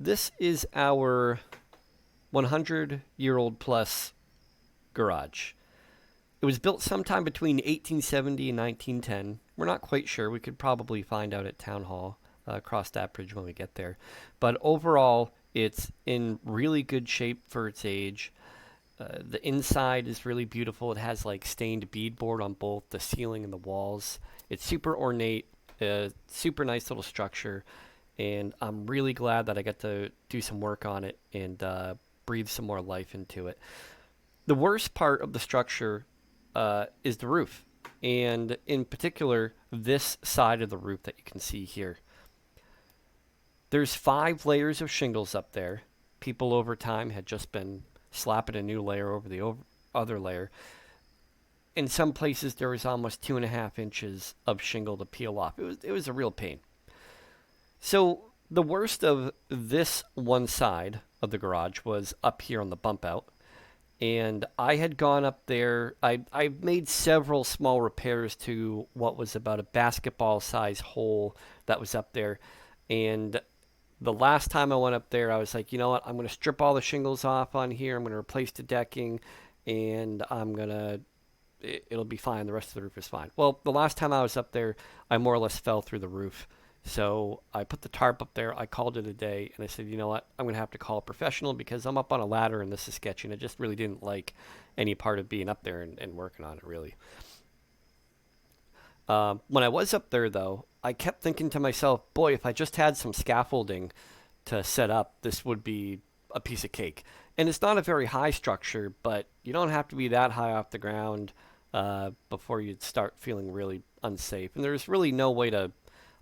This is our 100-year-old plus garage. It was built sometime between 1870 and 1910. We're not quite sure. We could probably find out at Town Hall, across that bridge when we get there. But overall, it's in really good shape for its age. The inside is really beautiful. It has like stained beadboard on both the ceiling and the walls. It's super ornate, super nice little structure, and I'm really glad that I got to do some work on it and breathe some more life into it. The worst part of the structure is the roof, and in particular, this side of the roof that you can see here. There's 5 layers of shingles up there. People over time had just been slapping a new layer over the other layer. In some places, there was almost 2.5 inches of shingle to peel off. It was a real pain. So the worst of this one side of the garage was up here on the bump out. And I had gone up there. I made several small repairs to what was about a basketball size hole that was up there. And the last time I went up there, I was like, you know what? I'm going to strip all the shingles off on here. I'm going to replace the decking, and it'll be fine. The rest of the roof is fine. Well, the last time I was up there, I more or less fell through the roof. So I put the tarp up there. I called it a day, and I said, you know what? I'm going to have to call a professional because I'm up on a ladder and this is sketchy. And I just really didn't like any part of being up there and working on it, really. When I was up there, though, I kept thinking to myself, boy, if I just had some scaffolding to set up, this would be a piece of cake. And it's not a very high structure, but you don't have to be that high off the ground before you start feeling really unsafe. And there's really no way to.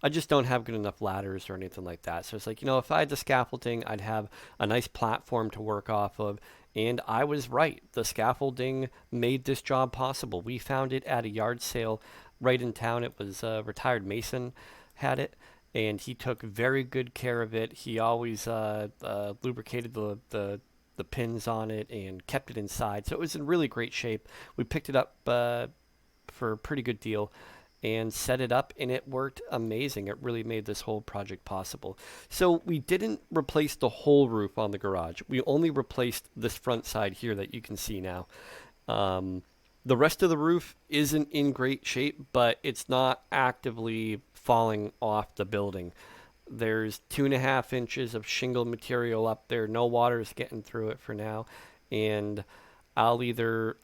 I just don't have good enough ladders or anything like that. So it's like, if I had the scaffolding, I'd have a nice platform to work off of. And I was right. The scaffolding made this job possible. We found it at a yard sale right in town. It was a retired mason had it, and he took very good care of it. He always lubricated the pins on it and kept it inside. So it was in really great shape. We picked it up for a pretty good deal and set it up, and it worked amazing. It really made this whole project possible. So we didn't replace the whole roof on the garage. We only replaced this front side here that you can see now. The rest of the roof isn't in great shape, but it's not actively falling off the building. There's 2.5 inches of shingle material up there. No water is getting through it for now. And I'll either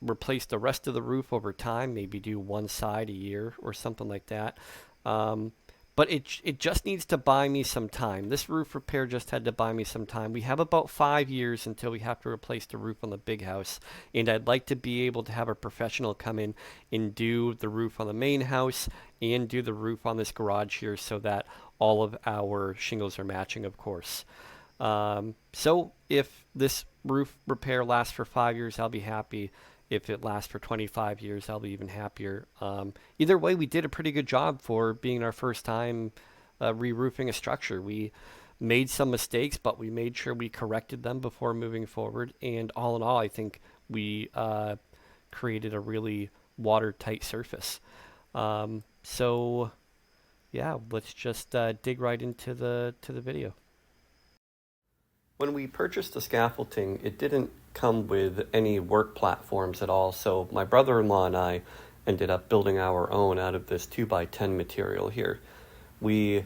replace the rest of the roof over time, maybe do one side a year or something like that. Um, but it just needs to buy me some time. This roof repair just had to buy me some time. We have about 5 years until we have to replace the roof on the big house, and I'd like to be able to have a professional come in and do the roof on the main house and do the roof on this garage here so that all of our shingles are matching, of course. So if this roof repair lasts for 5 years, I'll be happy. If it lasts for 25 years, I'll be even happier. Either way, we did a pretty good job for being our first time re-roofing a structure. We made some mistakes, but we made sure we corrected them before moving forward. And all in all, I think we created a really watertight surface. So yeah, let's just dig right into the video. When we purchased the scaffolding, it didn't come with any work platforms at all, so my brother-in-law and I ended up building our own out of this 2x10 material here. We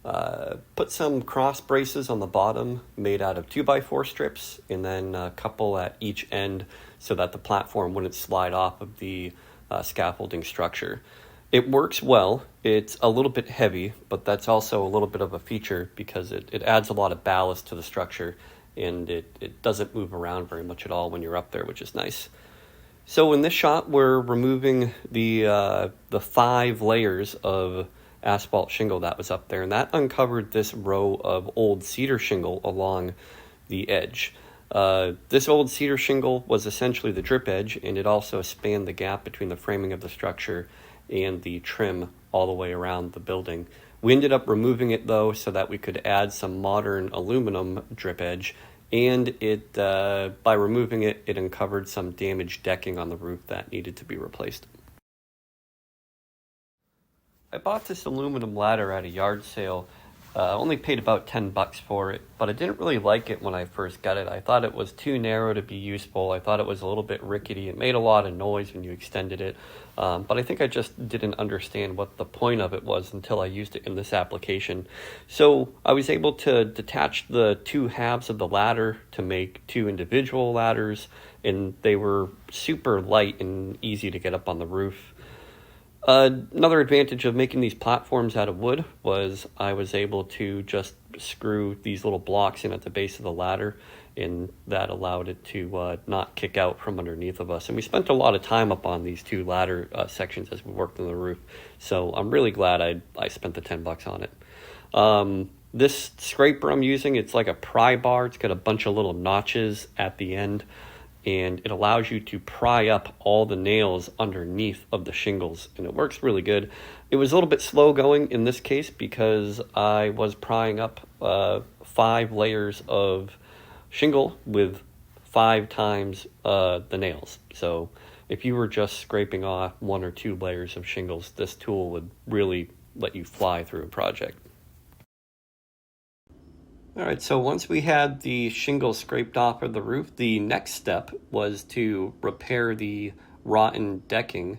put some cross braces on the bottom made out of 2x4 strips, and then a couple at each end so that the platform wouldn't slide off of the scaffolding structure. It works well. It's a little bit heavy, but that's also a little bit of a feature because it adds a lot of ballast to the structure, and it doesn't move around very much at all when you're up there, which is nice. So in this shot, we're removing the 5 layers of asphalt shingle that was up there, and that uncovered this row of old cedar shingle along the edge. This old cedar shingle was essentially the drip edge, and it also spanned the gap between the framing of the structure and the trim all the way around the building. We ended up removing it, though, so that we could add some modern aluminum drip edge, and by removing it, it uncovered some damaged decking on the roof that needed to be replaced. I bought this aluminum ladder at a yard sale Only paid about $10 for it, but I didn't really like it when I first got it. I thought it was too narrow to be useful. I thought it was a little bit rickety. It made a lot of noise when you extended it, but I think I just didn't understand what the point of it was until I used it in this application. So I was able to detach the two halves of the ladder to make two individual ladders, and they were super light and easy to get up on the roof. Another advantage of making these platforms out of wood was I was able to just screw these little blocks in at the base of the ladder, and that allowed it to not kick out from underneath of us. And we spent a lot of time up on these two ladder sections as we worked on the roof, so I'm really glad I spent the $10 on it. This scraper I'm using, it's like a pry bar. It's got a bunch of little notches at the end, and it allows you to pry up all the nails underneath of the shingles, and it works really good. It was a little bit slow going in this case because I was prying up 5 layers of shingle with 5 times the nails. So if you were just scraping off 1 or 2 layers of shingles, this tool would really let you fly through a project. All right, so once we had the shingles scraped off of the roof, the next step was to repair the rotten decking.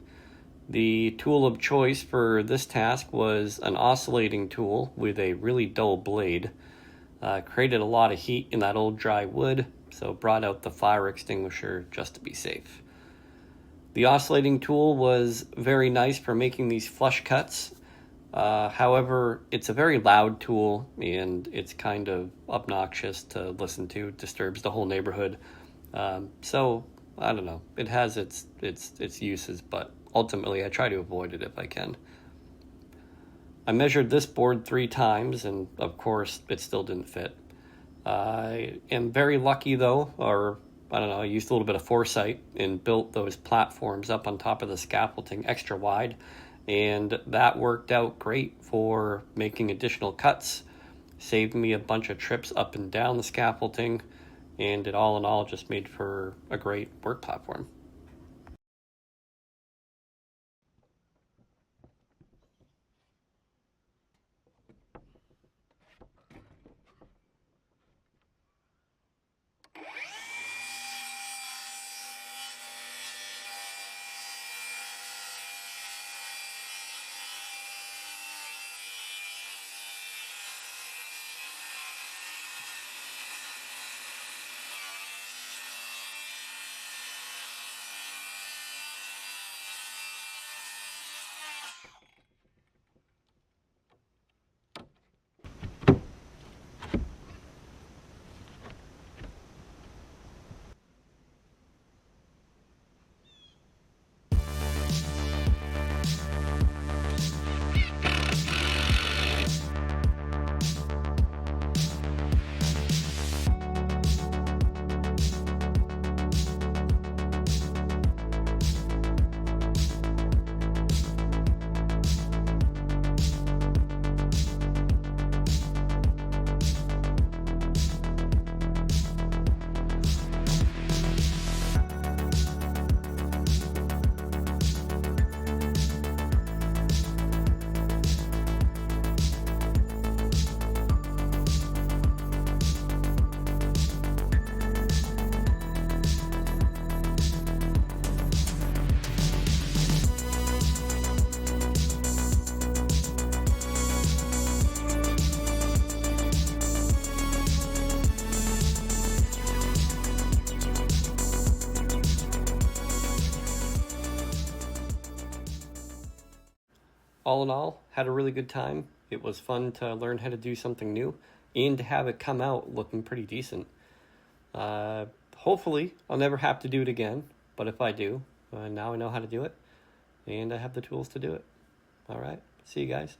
The tool of choice for this task was an oscillating tool with a really dull blade. Created a lot of heat in that old dry wood, so brought out the fire extinguisher just to be safe. The oscillating tool was very nice for making these flush cuts. However, it's a very loud tool, and it's kind of obnoxious to listen to. It disturbs the whole neighborhood. So I don't know. It has its uses, but ultimately I try to avoid it if I can. I measured this board 3 times, and of course it still didn't fit. I am very lucky though, or I don't know, I used a little bit of foresight and built those platforms up on top of the scaffolding extra wide, and that worked out great for making additional cuts, saved me a bunch of trips up and down the scaffolding, and it all in all just made for a great work platform. All in all, had a really good time. It was fun to learn how to do something new and to have it come out looking pretty decent. Hopefully, I'll never have to do it again, but if I do, now I know how to do it, and I have the tools to do it. All right, see you guys.